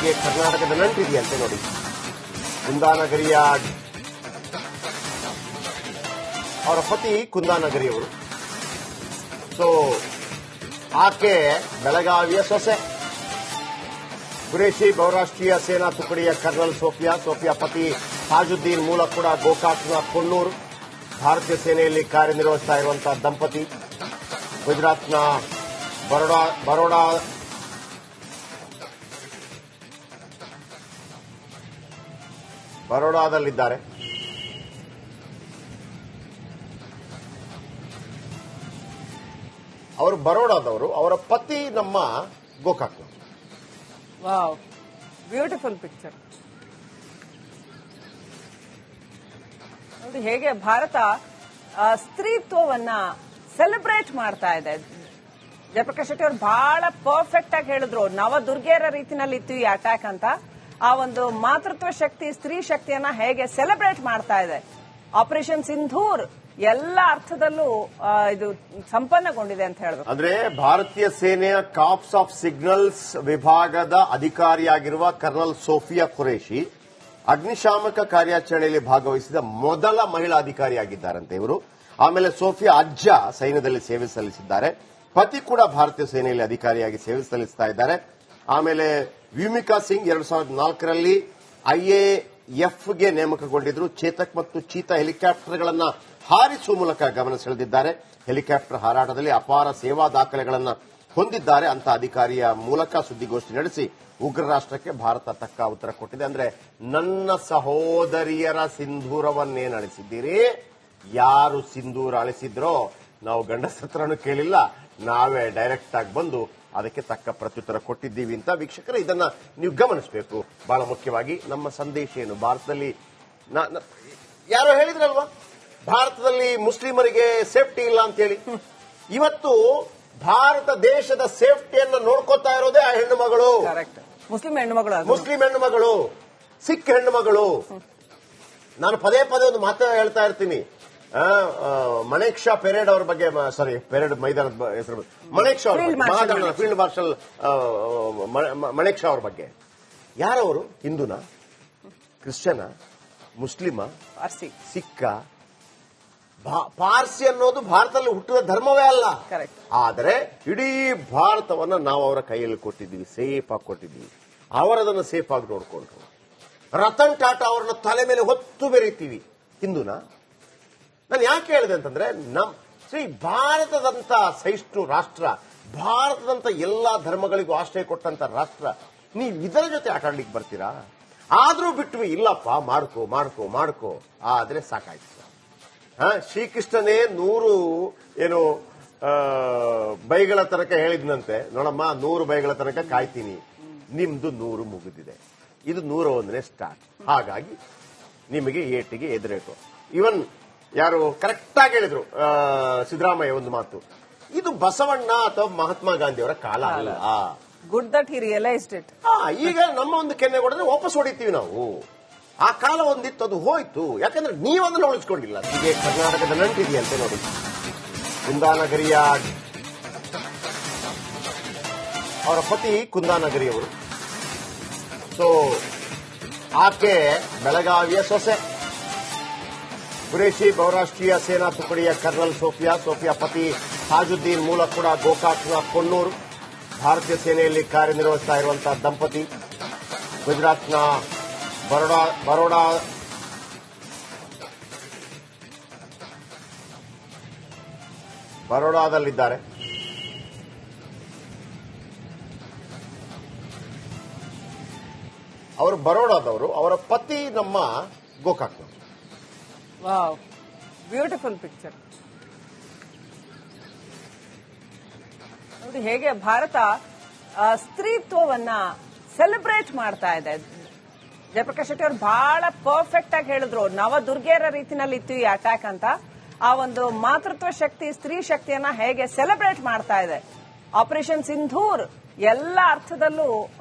ಹೀಗೆ ಕರ್ನಾಟಕದ ನಂಟಿದೆಯಂತೆ ನೋಡಿ. ಕುಂದಾನಗರಿಯ ಅವರ ಪತಿ ಕುಂದಾನಗರಿಯವರು. ಸೊ ಆಕೆ ಬೆಳಗಾವಿಯ ಸೊಸೆ. ಖುರೇಶಿ ಬಹುರಾಷ್ಟ್ರೀಯ ಸೇನಾ ತುಕಡಿಯ ಕರ್ನಲ್ ಸೋಫಿಯಾ ಪತಿ ತಾಜುದ್ದೀನ್ ಮೂಲ ಕೂಡ ಗೋಕಾಕ್ನ ಕೊಣ್ಣೂರು. ಭಾರತೀಯ ಸೇನೆಯಲ್ಲಿ ಕಾರ್ಯನಿರ್ವಹಿಸ್ತಾ ಇರುವಂತಹ ದಂಪತಿ ಗುಜರಾತ್ನ ಬರೋಡಾದಲ್ಲಿದ್ದಾರೆ. ಅವರು ಬರೋಡಾದವರು, ಅವರ ಪತಿ ನಮ್ಮ ಗೋಕಾಕ್. Wow, beautiful picture. ನೋಡಿ ಹೇಗೆ ಭಾರತ ಸ್ತ್ರೀತ್ವವನ್ನ ಸೆಲೆಬ್ರೇಟ್ ಮಾಡ್ತಾ ಇದೆ. ಜಯಪ್ರಕಾಶ್ ಶೆಟ್ಟಿ ಅವರು ಬಹಳ ಪರ್ಫೆಕ್ಟ್ ಆಗಿ ಹೇಳಿದ್ರು, ನವದುರ್ಗೆಯರ ರೀತಿನಲ್ಲಿ ಇತ್ತು ಈ ಅಟ್ಯಾಕ್ ಅಂತ. ಆ ಒಂದು ಮಾತೃತ್ವ ಶಕ್ತಿ, ಸ್ತ್ರೀ ಶಕ್ತಿಯನ್ನ ಹೇಗೆ ಸೆಲೆಬ್ರೇಟ್ ಮಾಡ್ತಾ ಇದೆ. ಆಪರೇಷನ್ ಸಿಂಧೂರ್ ಎಲ್ಲ ಅರ್ಥದಲ್ಲೂ ಇದು ಸಂಪನ್ನಗೊಂಡಿದೆ ಅಂತ ಹೇಳಬೇಕು. ಅಂದ್ರೆ ಭಾರತೀಯ ಸೇನೆಯ ಕಾರ್ಪ್ಸ್ ಆಫ್ ಸಿಗ್ನಲ್ಸ್ ವಿಭಾಗದ ಅಧಿಕಾರಿಯಾಗಿರುವ ಕರ್ನಲ್ ಸೋಫಿಯಾ ಖುರೇಶಿ ಅಗ್ನಿಶಾಮಕ ಕಾರ್ಯಾಚರಣೆಯಲ್ಲಿ ಭಾಗವಹಿಸಿದ ಮೊದಲ ಮಹಿಳಾ ಅಧಿಕಾರಿಯಾಗಿದ್ದಾರಂತೆ ಇವರು. ಆಮೇಲೆ ಸೋಫಿಯಾ ಅಜ್ಜ ಸೈನ್ಯದಲ್ಲಿ ಸೇವೆ ಸಲ್ಲಿಸಿದ್ದಾರೆ. ಪತಿ ಕೂಡ ಭಾರತೀಯ ಸೇನೆಯಲ್ಲಿ ಅಧಿಕಾರಿಯಾಗಿ ಸೇವೆ ಸಲ್ಲಿಸ್ತಾ ಇದ್ದಾರೆ. ಆಮೇಲೆ ವ್ಯೂಮಿಕಾ ಸಿಂಗ್ 2004ರಲ್ಲಿ ಐಎಎಫ್ಗೆ ನೇಮಕಗೊಂಡಿದ್ರು. ಚೇತಕ್ ಮತ್ತು ಚೀತಾ ಹೆಲಿಕಾಪ್ಟರ್ಗಳನ್ನು ಹಾರಿಸುವ ಮೂಲಕ ಗಮನ ಸೆಳೆದಿದ್ದಾರೆ. ಹೆಲಿಕಾಪ್ಟರ್ ಹಾರಾಟದಲ್ಲಿ ಅಪಾರ ಸೇವಾ ದಾಖಲೆಗಳನ್ನು ಹೊಂದಿದ್ದಾರೆ ಅಂತ ಅಧಿಕಾರಿಯ ಮೂಲಕ ಸುದ್ದಿಗೋಷ್ಠಿ ನಡೆಸಿ ಉಗ್ರ ರಾಷ್ಟ್ರಕ್ಕೆ ಭಾರತ ತಕ್ಕ ಉತ್ತರ ಕೊಟ್ಟಿದೆ. ಅಂದ್ರೆ ನನ್ನ ಸಹೋದರಿಯರ ಸಿಂಧೂರವನ್ನೇನು ಅಳಿಸಿದ್ದೀರಿ, ಯಾರು ಸಿಂಧೂರ ಅಳಿಸಿದ್ರೋ ನಾವು ಗಂಡಸತ್ರನೂ ಕೇಳಿಲ್ಲ, ನಾವೇ ಡೈರೆಕ್ಟ್ ಆಗಿ ಬಂದು ಅದಕ್ಕೆ ತಕ್ಕ ಪ್ರತ್ಯುತ್ತರ ಕೊಟ್ಟಿದ್ದೀವಿ ಅಂತ. ವೀಕ್ಷಕರೇ, ಇದನ್ನ ನೀವು ಗಮನಿಸಬೇಕು. ಬಹಳ ಮುಖ್ಯವಾಗಿ ನಮ್ಮ ಸಂದೇಶ ಏನು, ಭಾರತದಲ್ಲಿ ಯಾರೋ ಹೇಳಿದ್ರಲ್ವಾ ಭಾರತದಲ್ಲಿ ಮುಸ್ಲಿಮರಿಗೆ ಸೇಫ್ಟಿ ಇಲ್ಲ ಅಂತ ಹೇಳಿ. ಇವತ್ತು ಭಾರತ ದೇಶದ ಸೇಫ್ಟಿಯನ್ನು ನೋಡ್ಕೋತಾ ಇರೋದೇ ಆ ಹೆಣ್ಣು ಮಗಳು, ಮುಸ್ಲಿಂ ಹೆಣ್ಣು ಮಗಳು, ಸಿಖ್ ಹೆಣ್ಣು ಮಗಳು. ನಾನು ಪದೇ ಒಂದು ಮಾತು ಹೇಳ್ತಾ ಇರ್ತೀನಿ. ಮಣೇಕ್ಷಾ ಪೆರೇಡ್ ಅವ್ರ ಬಗ್ಗೆ, ಸಾರಿ ಪೆರೇಡ್ ಮೈದಾನದ ಹೆಸರು ಮಣೇಕ್ಷಾ ಅವ್ರ ಬಗ್ಗೆ, ಫೀಲ್ಡ್ ಮಾರ್ಷಲ್ ಮಣೇಕ್ಷಾ ಅವ್ರ ಬಗ್ಗೆ. ಯಾರವರು? ಹಿಂದೂನ, ಕ್ರಿಶ್ಚಿಯನ, ಮುಸ್ಲಿಮ, ಸಿಕ್ಕ? ಪಾರ್ಸಿ ಅನ್ನೋದು ಭಾರತದಲ್ಲಿ ಹುಟ್ಟಿದ ಧರ್ಮವೇ ಅಲ್ಲ. ಆದರೆ ಇಡೀ ಭಾರತವನ್ನ ನಾವು ಅವರ ಕೈಯಲ್ಲಿ ಕೊಟ್ಟಿದ್ದೀವಿ, ಸೇಫ್ ಆಗಿ ಕೊಟ್ಟಿದ್ದೀವಿ. ಅವರದನ್ನು ಸೇಫ್ ಆಗಿ ನೋಡ್ಕೊಂಡ್ರು. ರತನ್ ಟಾಟಾ ಅವರನ್ನ ತಲೆ ಮೇಲೆ ಹೊತ್ತು ಬೆರೀತೀವಿ. ಹಿಂದೂನ? ನಾನು ಯಾಕೆ ಹೇಳಿದೆ ಅಂತಂದ್ರೆ, ಭಾರತದಂತ ಸಹಿಷ್ಣು ರಾಷ್ಟ್ರ, ಭಾರತದಂತ ಎಲ್ಲಾ ಧರ್ಮಗಳಿಗೂ ಆಶ್ರಯ ಕೊಟ್ಟಂತ ರಾಷ್ಟ್ರ, ನೀವು ಇದರ ಜೊತೆ ಆಟ ಆಡ್ಲಿಕ್ಕೆ ಬರ್ತೀರಾ? ಆದ್ರೂ ಬಿಟ್ವಿ, ಇಲ್ಲಪ್ಪ ಮಾಡ್ಕೋ ಆದ್ರೆ ಸಾಕಾಯ್ತು. ಶ್ರೀಕೃಷ್ಣನೇ 100 ಬೈಗಳ ತನಕ ಹೇಳಿದ್ನಂತೆ, ನೋಡಮ್ಮ 100 ಬೈಗಳ ತನಕ ಕಾಯ್ತೀನಿ, ನಿಮ್ದು 100 ಮುಗಿದಿದೆ, ಇದು 101ನೇ ಸ್ಟಾರ್ಟ್. ಹಾಗಾಗಿ ನಿಮಗೆ ಏಟಿಗೆ ಎದುರೇಟು. ಇವನ್ ಯಾರು ಕರೆಕ್ಟ್ ಆಗಿ ಹೇಳಿದ್ರು ಸಿದ್ದರಾಮಯ್ಯ ಒಂದು ಮಾತು, ಇದು ಬಸವಣ್ಣ ಅಥವಾ ಮಹಾತ್ಮ ಗಾಂಧಿ ಅವರ ಕಾಲ ಅಲ್ಲ. Good that he realised it. ಈಗ ನಮ್ಮ ಒಂದು ಕೆನ್ನೆ ಕೊಡಿದ್ರೆ ವಾಪಸ್ ಹೊಡಿತೀವಿ ನಾವು. ಆ ಕಾಲ ಒಂದಿತ್ತು, ಅದು ಹೋಯ್ತು. ಯಾಕಂದ್ರೆ ನೀವೊಂದನ್ನು ಉಳಿಸ್ಕೊಂಡಿಲ್ಲ. ಹೀಗೆ ಕರ್ನಾಟಕದ ನಂಟಿದೆಯಂತೆ ನೋಡಿ. ಕುಂದಾನಗರಿಯ ಅವರ ಪತಿ ಕುಂದಾನಗರಿಯವರು. ಸೊ ಆಕೆ ಬೆಳಗಾವಿಯ ಸೊಸೆ. ಖುರೇಶಿ ಬಹುರಾಷ್ಟ್ರೀಯ ಸೇನಾ ತುಕಡಿಯ ಕರ್ನಲ್ ಸೋಫಿಯಾ ಪತಿ ತಾಜುದ್ದೀನ್ ಮೂಲ ಕೂಡ ಗೋಕಾಕ್ನ ಕೊಣ್ಣೂರು. ಭಾರತೀಯ ಸೇನೆಯಲ್ಲಿ ಕಾರ್ಯನಿರ್ವಹಿಸ್ತಾ ಇರುವಂತಹ ದಂಪತಿ ಗುಜರಾತ್ನ ಬರೋಡಾದಲ್ಲಿದ್ದಾರೆ. ಅವರು ಬರೋಡಾದವರು, ಅವರ ಪತಿ ನಮ್ಮ ಗೋಕಾಕ್. Wow, beautiful picture. ನೋಡಿ ಹೇಗೆ ಭಾರತ ಸ್ತ್ರೀತ್ವವನ್ನ ಸೆಲೆಬ್ರೇಟ್ ಮಾಡ್ತಾ ಇದೆ. ಜಯಪ್ರಕಾಶ್ ಶೆಟ್ಟಿ ಅವರು ಬಹಳ ಪರ್ಫೆಕ್ಟ್ ಆಗಿ ಹೇಳಿದ್ರು, ನವದುರ್ಗೆಯರ ರೀತಿನಲ್ಲಿ ಇತ್ತು ಈ ಅಟ್ಯಾಕ್ ಅಂತ. ಆ ಒಂದು ಮಾತೃತ್ವ ಶಕ್ತಿ, ಸ್ತ್ರೀ ಶಕ್ತಿಯನ್ನ ಹೇಗೆ ಸೆಲೆಬ್ರೇಟ್ ಮಾಡ್ತಾ ಇದೆ. ಆಪರೇಷನ್ ಸಿಂಧೂರ್ ಎಲ್ಲ ಅರ್ಥದಲ್ಲೂ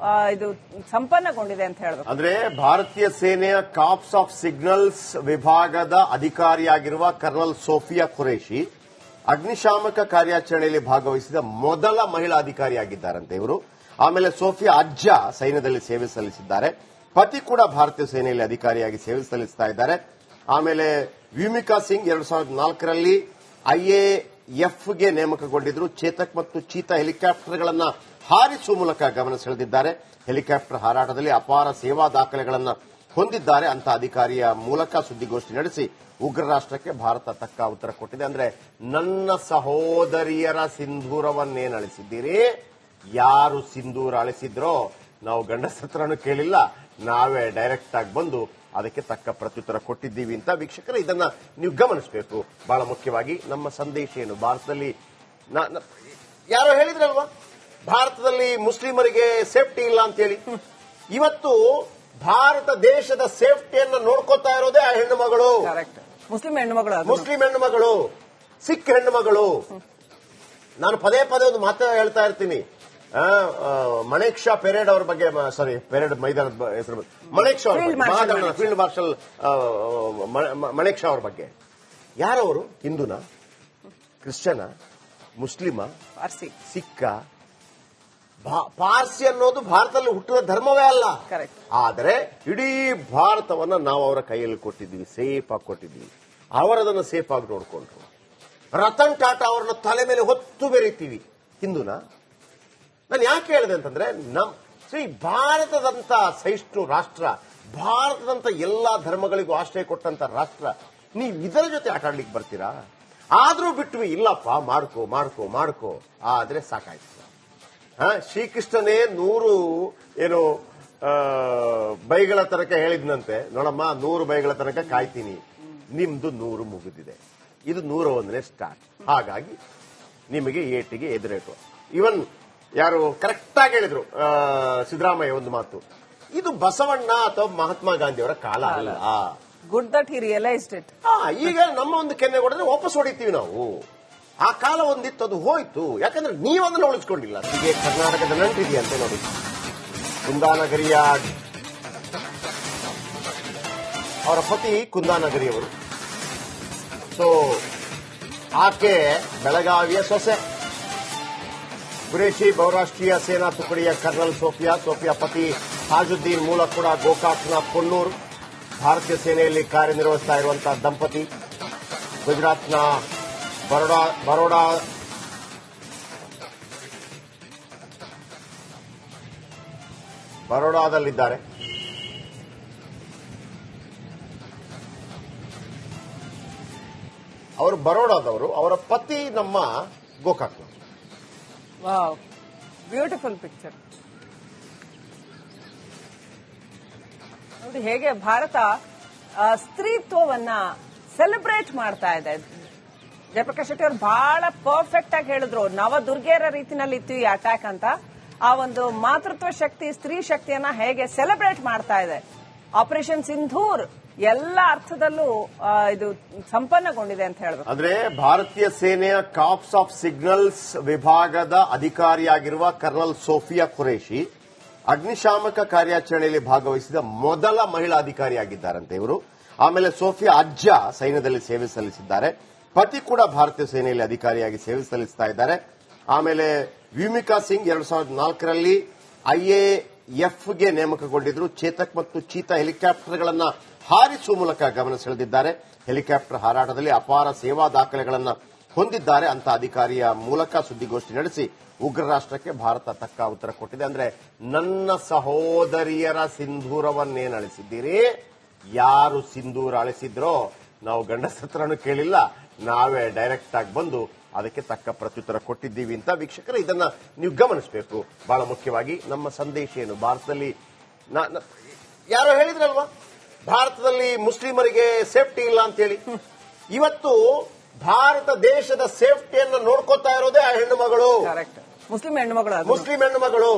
ಇದು ಸಂಪನ್ನಗೊಂಡಿದೆ ಅಂತ ಹೇಳಬೇಕು. ಅಂದ್ರೆ ಭಾರತೀಯ ಸೇನೆಯ ಕಾರ್ಪ್ಸ್ ಆಫ್ ಸಿಗ್ನಲ್ಸ್ ವಿಭಾಗದ ಅಧಿಕಾರಿಯಾಗಿರುವ ಕರ್ನಲ್ ಸೋಫಿಯಾ ಖುರೇಶಿ ಅಗ್ನಿಶಾಮಕ ಕಾರ್ಯಾಚರಣೆಯಲ್ಲಿ ಭಾಗವಹಿಸಿದ ಮೊದಲ ಮಹಿಳಾ ಅಧಿಕಾರಿಯಾಗಿದ್ದಾರಂತೆ ಇವರು. ಆಮೇಲೆ ಸೋಫಿಯಾ ಅಜ್ಜ ಸೈನ್ಯದಲ್ಲಿ ಸೇವೆ ಸಲ್ಲಿಸಿದ್ದಾರೆ. ಪತಿ ಕೂಡ ಭಾರತೀಯ ಸೇನೆಯಲ್ಲಿ ಅಧಿಕಾರಿಯಾಗಿ ಸೇವೆ ಸಲ್ಲಿಸ್ತಾ ಇದ್ದಾರೆ. ಆಮೇಲೆ ವ್ಯೂಮಿಕಾ ಸಿಂಗ್ 2004ರಲ್ಲಿ ಐಎಎಫ್ಗೆ ನೇಮಕಗೊಂಡಿದ್ರು. ಚೇತಕ್ ಮತ್ತು ಚೀತಾ ಹೆಲಿಕಾಪ್ಟರ್ಗಳನ್ನು ಹಾರಿಸುವ ಮೂಲಕ ಗಮನ ಸೆಳೆದಿದ್ದಾರೆ. ಹೆಲಿಕಾಪ್ಟರ್ ಹಾರಾಟದಲ್ಲಿ ಅಪಾರ ಸೇವಾ ದಾಖಲೆಗಳನ್ನು ಹೊಂದಿದ್ದಾರೆ ಅಂತ ಅಧಿಕಾರಿಯ ಮೂಲಕ ಸುದ್ದಿಗೋಷ್ಠಿ ನಡೆಸಿ ಉಗ್ರ ರಾಷ್ಟ್ರಕ್ಕೆ ಭಾರತ ತಕ್ಕ ಉತ್ತರ ಕೊಟ್ಟಿದೆ. ಅಂದ್ರೆ ನನ್ನ ಸಹೋದರಿಯರ ಸಿಂಧೂರವನ್ನೇನು ಅಳಿಸಿದ್ದೀರಿ, ಯಾರು ಸಿಂಧೂರ ಅಳಿಸಿದ್ರೋ ನಾವು ಗಂಡಸತ್ರನು ಕೇಳಿಲ್ಲ, ನಾವೇ ಡೈರೆಕ್ಟ್ ಆಗಿ ಬಂದು ಅದಕ್ಕೆ ತಕ್ಕ ಪ್ರತ್ಯುತ್ತರ ಕೊಟ್ಟಿದ್ದೀವಿ ಅಂತ. ವೀಕ್ಷಕರೇ, ಇದನ್ನ ನೀವು ಗಮನಿಸಬೇಕು. ಬಹಳ ಮುಖ್ಯವಾಗಿ ನಮ್ಮ ಸಂದೇಶ ಏನು, ಭಾರತದಲ್ಲಿ ಯಾರೋ ಹೇಳಿದ್ರಲ್ವಾ ಭಾರತದಲ್ಲಿ ಮುಸ್ಲಿಮರಿಗೆ ಸೇಫ್ಟಿ ಇಲ್ಲ ಅಂತ ಹೇಳಿ. ಇವತ್ತು ಭಾರತ ದೇಶದ ಸೇಫ್ಟಿಯನ್ನು ನೋಡ್ಕೋತಾ ಇರೋದೇ ಆ ಹೆಣ್ಣು ಮಗಳು, ಮುಸ್ಲಿಂ ಹೆಣ್ಣು ಮಗಳು, ಸಿಖ್ ಹೆಣ್ಣು ಮಗಳು. ನಾನು ಪದೇ ಪದೇ ಒಂದು ಮಾತು ಹೇಳ್ತಾ ಇರ್ತೀನಿ. ಮಣೇಕ್ಷಾ ಪೆರೇಡ್ ಅವ್ರ ಬಗ್ಗೆ, ಸಾರಿ ಪೆರೇಡ್ ಮೈದಾನದ ಹೆಸರು ಮಣೇಕ್ಷಾ ಅವ್ರ ಬಗ್ಗೆ, ಫೀಲ್ಡ್ ಮಾರ್ಷಲ್ ಮಣೇಕ್ಷಾ ಅವ್ರ ಬಗ್ಗೆ. ಯಾರವರು? ಹಿಂದೂನ, ಕ್ರಿಶ್ಚಿಯನ, ಮುಸ್ಲಿಮ, ಸಿಕ್ಕ? ಪಾರ್ಸಿ ಅನ್ನೋದು ಭಾರತದಲ್ಲಿ ಹುಟ್ಟಿದ ಧರ್ಮವೇ ಅಲ್ಲ. ಆದರೆ ಇಡೀ ಭಾರತವನ್ನ ನಾವು ಅವರ ಕೈಯಲ್ಲಿ ಕೊಟ್ಟಿದ್ದೀವಿ, ಸೇಫ್ ಆಗಿ ಕೊಟ್ಟಿದ್ದೀವಿ. ಅವರದನ್ನು ಸೇಫ್ ಆಗಿ ನೋಡ್ಕೊಂಡ್ರು. ರತನ್ ಟಾಟಾ ಅವರನ್ನ ತಲೆ ಮೇಲೆ ಹೊತ್ತು ಬೆರೀತೀವಿ. ಹಿಂದೂನ? ನಾನು ಯಾಕೆ ಹೇಳಿದೆ ಅಂತಂದ್ರೆ, ಭಾರತದಂತ ಸಹಿಷ್ಣು ರಾಷ್ಟ್ರ, ಭಾರತದಂತ ಎಲ್ಲಾ ಧರ್ಮಗಳಿಗೂ ಆಶ್ರಯ ಕೊಟ್ಟಂತ ರಾಷ್ಟ್ರ, ನೀವು ಇದರ ಜೊತೆ ಆಟ ಆಡ್ಲಿಕ್ಕೆ ಬರ್ತೀರಾ? ಆದ್ರೂ ಬಿಟ್ವಿ, ಇಲ್ಲಪ್ಪ ಮಾಡ್ಕೋ ಮಾಡ್ಕೋ ಮಾಡ್ಕೋ, ಆದ್ರೆ ಸಾಕಾಯ್ತು. ಶ್ರೀಕೃಷ್ಣನೇ 100 ಬೈಗಳ ತನಕ ಹೇಳಿದ್ನಂತೆ, ನೋಡಮ್ಮ 100 ಬೈಗಳ ತನಕ ಕಾಯ್ತೀನಿ, ನಿಮ್ದು 100 ಮುಗಿದಿದೆ, ಇದು 101ನೇ ಸ್ಟಾರ್ಟ್. ಹಾಗಾಗಿ ನಿಮಗೆ ಏಟಿಗೆ ಎದುರೇಟು. ಇವನ್ ಯಾರು ಕರೆಕ್ಟ್ ಆಗಿ ಹೇಳಿದ್ರು ಸಿದ್ದರಾಮಯ್ಯ ಒಂದು ಮಾತು, ಇದು ಬಸವಣ್ಣ ಅಥವಾ ಮಹಾತ್ಮ ಗಾಂಧಿ ಅವರ ಕಾಲ ಅಲ್ಲ. Good that he realised it. ಈಗ ನಮ್ಮ ಒಂದು ಕೆನ್ನೆ ಹೊಡೆದ್ರೆ ವಾಪಸ್ ಹೊಡಿತೀವಿ ನಾವು. ಆ ಕಾಲ ಒಂದಿತ್ತು, ಅದು ಹೋಯ್ತು. ಯಾಕಂದ್ರೆ ನೀವೊಂದನ್ನು ಉಳಿಸ್ಕೊಂಡಿಲ್ಲ. ಹೀಗೆ ಕರ್ನಾಟಕದ ನಂಟಿದೆಯಂತೆ ನೋಡಿ. ಕುಂದಾನಗರಿಯ ಅವರ ಪತಿ ಕುಂದಾನಗರಿಯವರು. ಸೊ ಆಕೆ ಬೆಳಗಾವಿಯ ಸೊಸೆ. ಗುರೇಶಿ ಬಹುರಾಷ್ಟ್ರೀಯ ಸೇನಾ ತುಕಡಿಯ ಕರ್ನಲ್ ಸೋಫಿಯಾ ಪತಿ ತಾಜುದ್ದೀನ್ ಮೂಲ ಕೂಡ ಗೋಕಾಕ್ನ ಕೊಣ್ಣೂರು. ಭಾರತೀಯ ಸೇನೆಯಲ್ಲಿ ಕಾರ್ಯನಿರ್ವಹಿಸ್ತಾ ಇರುವಂತಹ ದಂಪತಿ ಗುಜರಾತ್ನ ಬರೋಡಾದಲ್ಲಿದ್ದಾರೆ. ಅವರು ಬರೋಡಾದವರು, ಅವರ ಪತಿ ನಮ್ಮ ಗೋಕಾಕ್ನ. Wow, beautiful picture. ನೋಡಿ ಹೇಗೆ ಭಾರತ ಸ್ತ್ರೀತ್ವವನ್ನ ಸೆಲೆಬ್ರೇಟ್ ಮಾಡ್ತಾ ಇದೆ. ಜಯಪ್ರಕಾಶ್ ಶೆಟ್ಟಿ ಅವರು ಬಹಳ ಪರ್ಫೆಕ್ಟ್ ಆಗಿ ಹೇಳಿದ್ರು, ನವದುರ್ಗೆಯರ ರೀತಿನಲ್ಲಿ ಇತ್ತು ಈ ಅಟ್ಯಾಕ್ ಅಂತ. ಆ ಒಂದು ಮಾತೃತ್ವ ಶಕ್ತಿ, ಸ್ತ್ರೀ ಶಕ್ತಿಯನ್ನ ಹೇಗೆ ಸೆಲೆಬ್ರೇಟ್ ಮಾಡ್ತಾ ಇದೆ. ಆಪರೇಷನ್ ಸಿಂಧೂರ್ ಎಲ್ಲ ಅರ್ಥದಲ್ಲೂ ಇದು ಸಂಪನ್ನಗೊಂಡಿದೆ ಅಂತ ಹೇಳಬೇಕು. ಅಂದ್ರೆ ಭಾರತೀಯ ಸೇನೆಯ ಕಾರ್ಪ್ಸ್ ಆಫ್ ಸಿಗ್ನಲ್ಸ್ ವಿಭಾಗದ ಅಧಿಕಾರಿಯಾಗಿರುವ ಕರ್ನಲ್ ಸೋಫಿಯಾ ಖುರೇಶಿ ಅಗ್ನಿಶಾಮಕ ಕಾರ್ಯಾಚರಣೆಯಲ್ಲಿ ಭಾಗವಹಿಸಿದ ಮೊದಲ ಮಹಿಳಾ ಅಧಿಕಾರಿಯಾಗಿದ್ದಾರಂತೆ ಇವರು. ಆಮೇಲೆ ಸೋಫಿಯಾ ಅಜ್ಜ ಸೈನ್ಯದಲ್ಲಿ ಸೇವೆ ಸಲ್ಲಿಸಿದ್ದಾರೆ. ಪತಿ ಕೂಡ ಭಾರತೀಯ ಸೇನೆಯಲ್ಲಿ ಅಧಿಕಾರಿಯಾಗಿ ಸೇವೆ ಸಲ್ಲಿಸ್ತಾ ಇದ್ದಾರೆ. ಆಮೇಲೆ ವ್ಯೂಮಿಕಾ ಸಿಂಗ್ 2004ರಲ್ಲಿ ಐಎಎಫ್ಗೆ ನೇಮಕಗೊಂಡಿದ್ರು. ಚೇತಕ್ ಮತ್ತು ಚೀತಾ ಹೆಲಿಕಾಪ್ಟರ್ಗಳನ್ನು ಹಾರಿಸುವ ಮೂಲಕ ಗಮನ ಸೆಳೆದಿದ್ದಾರೆ. ಹೆಲಿಕಾಪ್ಟರ್ ಹಾರಾಟದಲ್ಲಿ ಅಪಾರ ಸೇವಾ ದಾಖಲೆಗಳನ್ನು ಹೊಂದಿದ್ದಾರೆ ಅಂತ ಅಧಿಕಾರಿಯ ಮೂಲಕ ಸುದ್ದಿಗೋಷ್ಠಿ ನಡೆಸಿ ಉಗ್ರ ರಾಷ್ಟ್ರಕ್ಕೆ ಭಾರತ ತಕ್ಕ ಉತ್ತರ ಕೊಟ್ಟಿದೆ. ಅಂದ್ರೆ ನನ್ನ ಸಹೋದರಿಯರ ಸಿಂಧೂರವನ್ನೇನು ಅಳಿಸಿದ್ದೀರಿ, ಯಾರು ಸಿಂಧೂರ ಅಳಿಸಿದ್ರೋ ನಾವು ಗಂಡಸತ್ರನು ಕೇಳಿಲ್ಲ, ನಾವೇ ಡೈರೆಕ್ಟ್ ಆಗಿ ಬಂದು ಅದಕ್ಕೆ ತಕ್ಕ ಪ್ರತ್ಯುತ್ತರ ಕೊಟ್ಟಿದ್ದೀವಿ ಅಂತ. ವೀಕ್ಷಕರೇ, ಇದನ್ನ ನೀವು ಗಮನಿಸಬೇಕು. ಬಹಳ ಮುಖ್ಯವಾಗಿ ನಮ್ಮ ಸಂದೇಶ ಏನು, ಭಾರತದಲ್ಲಿ ಯಾರೋ ಹೇಳಿದ್ರಲ್ವಾ ಭಾರತದಲ್ಲಿ ಮುಸ್ಲಿಮರಿಗೆ ಸೇಫ್ಟಿ ಇಲ್ಲ ಅಂತ ಹೇಳಿ. ಇವತ್ತು ಭಾರತ ದೇಶದ ಸೇಫ್ಟಿಯನ್ನು ನೋಡ್ಕೋತಾ ಇರೋದೇ ಆ ಹೆಣ್ಣು ಮಗಳು, ಮುಸ್ಲಿಂ ಹೆಣ್ಣು ಮಗಳು.